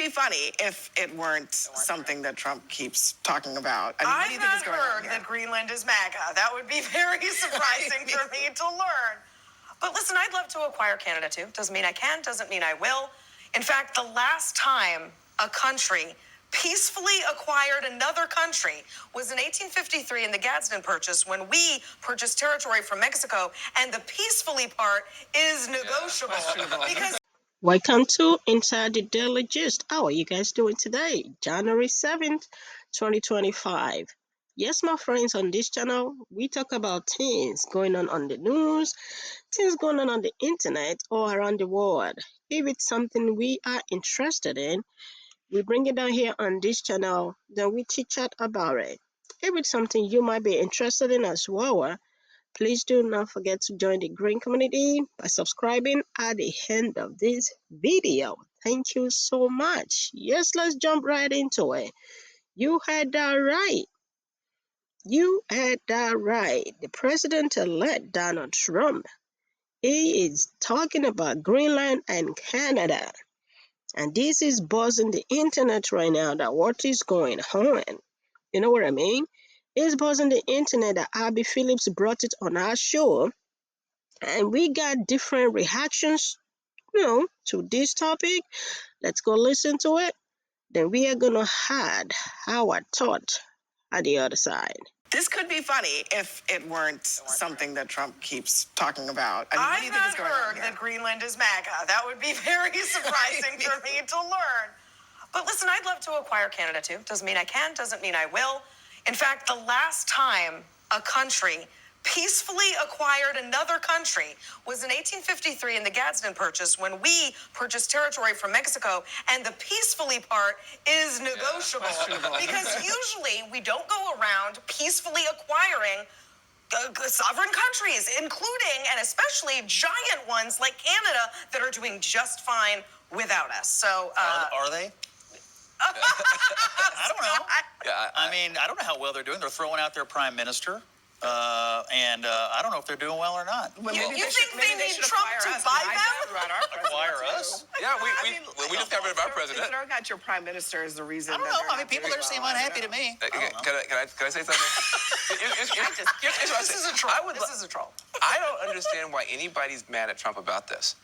be funny if it weren't something that Trump keeps talking about. I mean, what do you think is going on I've here? not heard that Greenland is MAGA. That would be very surprising for me to learn. But listen, I'd love to acquire Canada too. Doesn't mean I can, doesn't mean I will. In fact, the last time a country peacefully acquired another country was in 1853 in the Gadsden Purchase, when we purchased territory from Mexico, and the peacefully part is negotiable. Because Welcome to Inside the Daily Gist. How are you guys doing today? January 7th, 2025. Yes, my friends, on this channel, we talk about things going on the news, things going on the internet or around the world. If it's something we are interested in, we bring it down here on this channel, then we chit chat about it. If it's something you might be interested in as well, please do not forget to join the Green community by subscribing at the end of this video. Thank you so much. Yes, let's jump right into it. You heard that right. You heard that right. The president-elect Donald Trump, he is talking about Greenland and Canada. And this is buzzing the internet right now, that what is going on. You know what I mean? It's buzzing the internet that Abbey Phille brought it on our show. And we got different reactions, to this topic. Let's go listen to it. Then we are going to add our thought at the other side. This could be funny if it weren't something that Trump keeps talking about. I mean, what do you think is I've going not on heard here? that Greenland is MAGA. That would be very surprising for me to learn. But listen, I'd love to acquire Canada too. Doesn't mean I can, doesn't mean I will. In fact, the last time a country peacefully acquired another country was in 1853 in the Gadsden Purchase, when we purchased territory from Mexico, and the peacefully part is negotiable. Because usually we don't go around peacefully acquiring sovereign countries, including and especially giant ones like Canada that are doing just fine without us. So, are they? I don't know. I mean, I don't know how well they're doing. They're throwing out their prime minister. And I don't know if they're doing well or not. Well, you think they need Trump to buy them? Acquire us? Yeah, we just got rid of our president. Throwing out your prime minister is the reason. I don't know. I mean, people there seem unhappy to me. Can I say something? This is a troll. This is a troll. I don't understand why anybody's mad at Trump about this.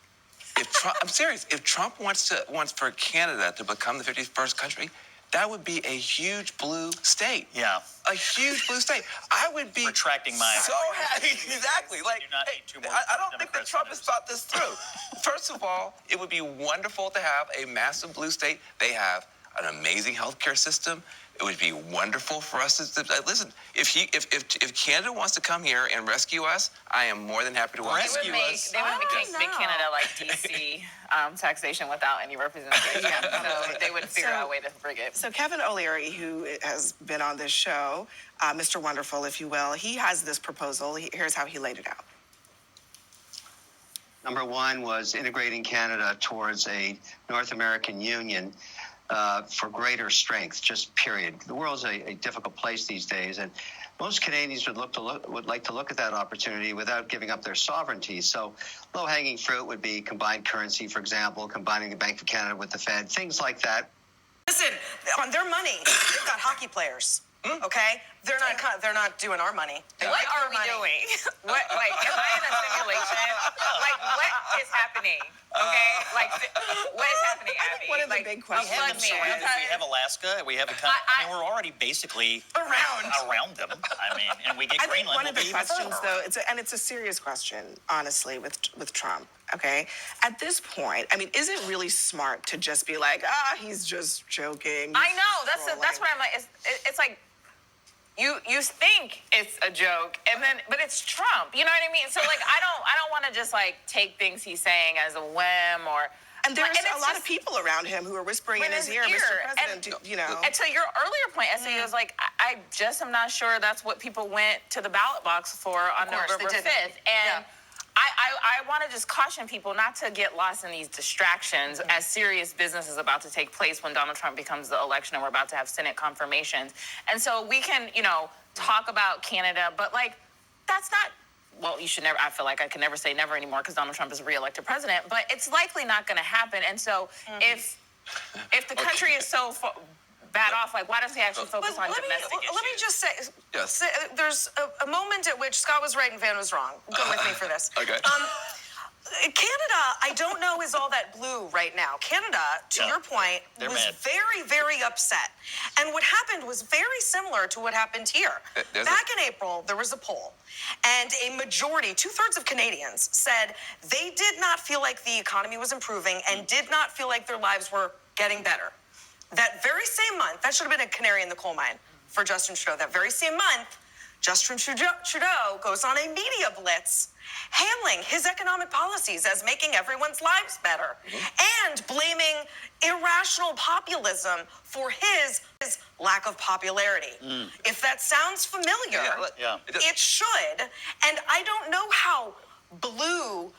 If Trump, I'm serious. If Trump wants for Canada to become the 51st country, that would be a huge blue state. Yeah. A huge blue state. I would be retracting my so happy. Exactly. Like, I don't think that Trump has thought this through. First of all, it would be wonderful to have a massive blue state. They have an amazing healthcare system. It would be wonderful for us to listen. If Canada wants to come here and rescue us, I am more than happy to rescue us. They would make Canada like DC taxation without any representation. So they would figure out a way to bring it. So Kevin O'Leary, who has been on this show, Mr. Wonderful, if you will, he has this proposal. Here's how he laid it out. Number one was integrating Canada towards a North American Union for greater strength, just period. The world's a difficult place these days, and most Canadians would like to look at that opportunity without giving up their sovereignty. So low-hanging fruit would be combined currency, for example, combining the Bank of Canada with the Fed, things like that. Listen, on their money, they've got hockey players. Okay, they're not doing our money. What are we doing? What, like, am I in a simulation? Like, what is happening? Okay, like, what is happening, Abby? One of the big questions. We have Alaska. We have I mean, we're already basically around them. I mean, and we get I think Greenland. one of the questions, though, it's a serious question, honestly, with Trump. Okay, at this point, I mean, is it really smart to just be like, he's just joking? I know. That's what I'm like. It's like. You think it's a joke, but it's Trump. You know what I mean? So like, I don't want to just like take things he's saying as a whim or. And there's a lot of people around him who are whispering in his ear, Mr. President, And to your earlier point, Essay, was like, I just am not sure that's what people went to the ballot box for on November 5th. And I want to just caution people not to get lost in these distractions as serious business is about to take place when Donald Trump becomes the election and we're about to have Senate confirmations. And so we can, talk about Canada, but like, that's not, well, you should never, I feel like I can never say never anymore because Donald Trump is a re-elected president, but it's likely not going to happen. And so if the country country is so bad off. Like, why doesn't he actually focus on domestic issues? Let me just say, Yes. there's a moment at which Scott was right and Van was wrong. Go with me for this. Okay. Canada, I don't know, is all that blue right now. Canada, to your point, was mad. very, very upset. And what happened was very similar to what happened here. Back in April, there was a poll, and a majority, 2/3 of Canadians, said they did not feel like the economy was improving and did not feel like their lives were getting better. That very same month, that should have been a canary in the coal mine for Justin Trudeau. That very same month, Justin Trudeau goes on a media blitz hailing his economic policies as making everyone's lives better and blaming irrational populism for his lack of popularity. If that sounds familiar, it should. And I don't know how blue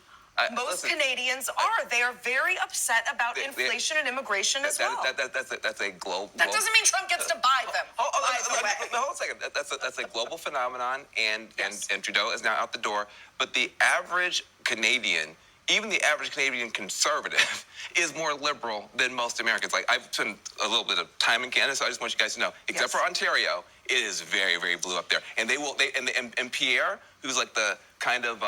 most Canadians are. They are very upset about inflation and immigration as well. That's a global. That doesn't mean Trump gets to buy them. Hold a second. That's a global phenomenon, and Trudeau is now out the door. But the average Canadian, even the average Canadian conservative, is more liberal than most Americans. Like, I've spent a little bit of time in Canada, so I just want you guys to know, except for Ontario, it is very, very blue up there. And and Pierre, who's like the kind of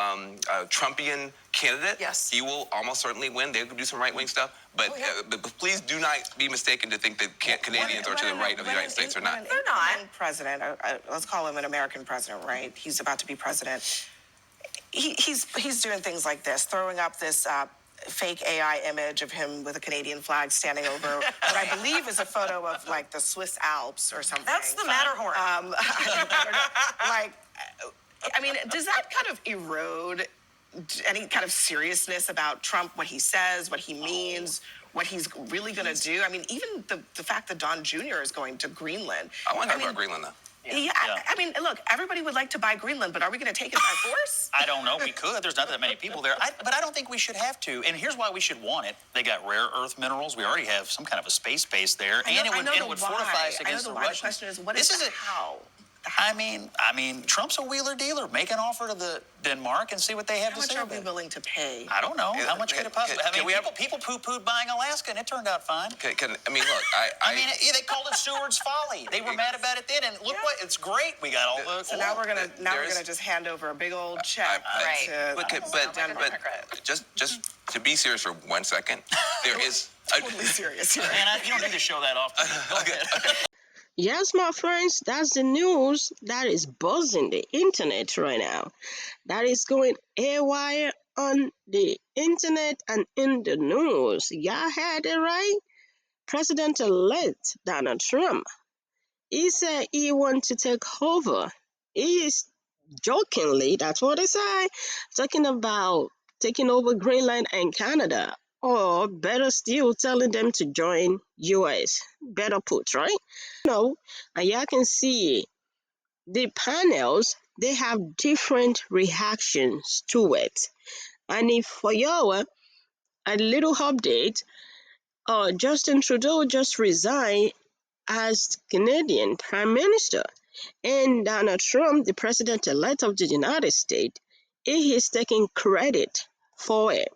Trumpian candidate, he will almost certainly win. They'll do some right-wing stuff. But, but please do not be mistaken to think that Canadians are to the right of the United States or not. They're not. President, let's call him an American president, right? He's about to be president. He's doing things like this, throwing up this fake AI image of him with a Canadian flag standing over what I believe is a photo of like the Swiss Alps or something. That's the Matterhorn. I don't know. Like, I mean, does that kind of erode any kind of seriousness about Trump, what he says, what he means, what he's really going to do? I mean, even the fact that Don Jr. is going to Greenland. I want to talk about Greenland, though. Yeah, I mean, look, everybody would like to buy Greenland, but are we going to take it by force? I don't know. We could. There's not that many people there. But I don't think we should have to. And here's why we should want it. They got rare earth minerals. We already have some kind of a space base there. And it would fortify us against the Russians. The question is, what is the how? I mean, Trump's a wheeler dealer. Make an offer to the Denmark and see what they have to say. How much are we willing to pay? I don't know. How much could it possibly? I mean, people poo-pooed buying Alaska, and it turned out fine. I mean, look, I mean, they called it Seward's Folly. They were mad about it then, and look what it's great. We got all the. So now we're gonna just hand over a big old check. But just to be serious for 1 second, there is totally serious here. Man, you don't need to show that often. Okay. Yes, my friends, that's the news that is buzzing the internet right now. That is going haywire on the internet and in the news. Y'all had it right? President-elect Donald Trump. He said he wants to take over. He is jokingly, that's what he said, talking about taking over Greenland and Canada. Or better still, telling them to join US. Better put, right? No, and y'all can see the panels, they have different reactions to it. And if for y'all, a little update, Justin Trudeau just resigned as Canadian Prime Minister. And Donald Trump, the President-elect of the United States, he is taking credit for it.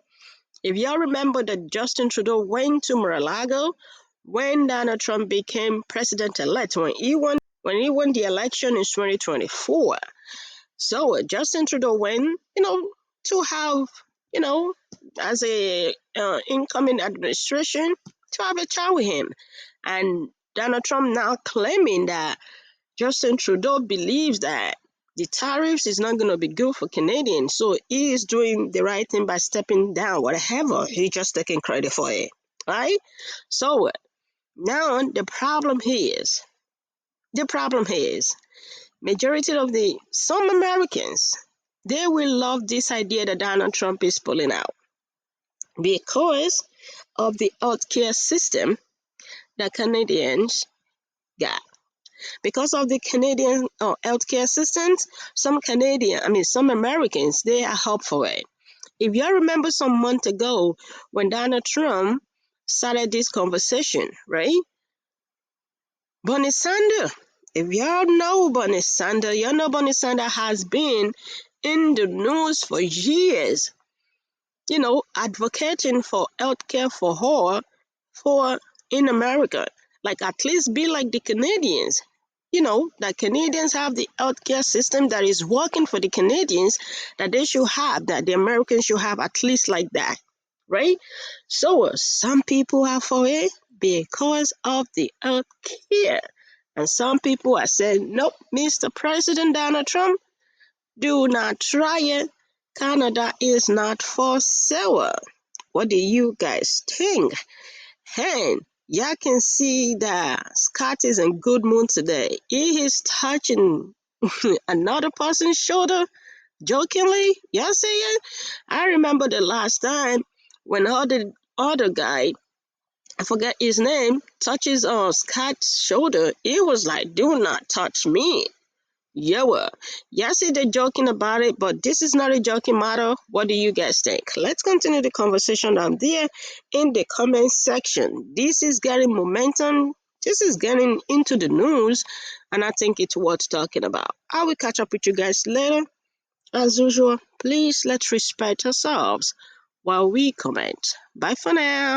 If y'all remember that Justin Trudeau went to Mar-a-Lago when Donald Trump became president-elect, when he won the election in 2024. So Justin Trudeau went, to have, as a incoming administration, to have a chat with him. And Donald Trump now claiming that Justin Trudeau believes that the tariffs is not going to be good for Canadians. So he is doing the right thing by stepping down, whatever. He's just taking credit for it, right? So now the problem is, majority of some Americans, they will love this idea that Donald Trump is pulling out because of the healthcare system that Canadians got. Because of the Canadian healthcare systems, some Americans, they are up for it. If you remember some month ago when Donald Trump started this conversation, right? Bernie Sanders, if y'all know Bernie Sanders, you know Bernie Sanders has been in the news for years, advocating for healthcare for all, for in America. Like, at least be like the Canadians. You know, that Canadians have the healthcare system that is working for the Canadians, that they should have, that the Americans should have at least like that, right? So some people are for it because of the healthcare. And some people are saying, nope, Mr. President Donald Trump, do not try it. Canada is not for sale. What do you guys think? Hey, y'all can see that Scott is in good mood today. He is touching another person's shoulder jokingly. Y'all see it? I remember the last time when other guy, I forget his name, touches on Scott's shoulder. He was like, "Do not touch me." Yeah, yes, they're joking about it, but this is not a joking matter. What do you guys think? Let's continue the conversation down there in the comment section. This is getting momentum. This is getting into the news, and I think it's worth talking about. I will catch up with you guys later. As usual, please let's respect ourselves while we comment. Bye for now.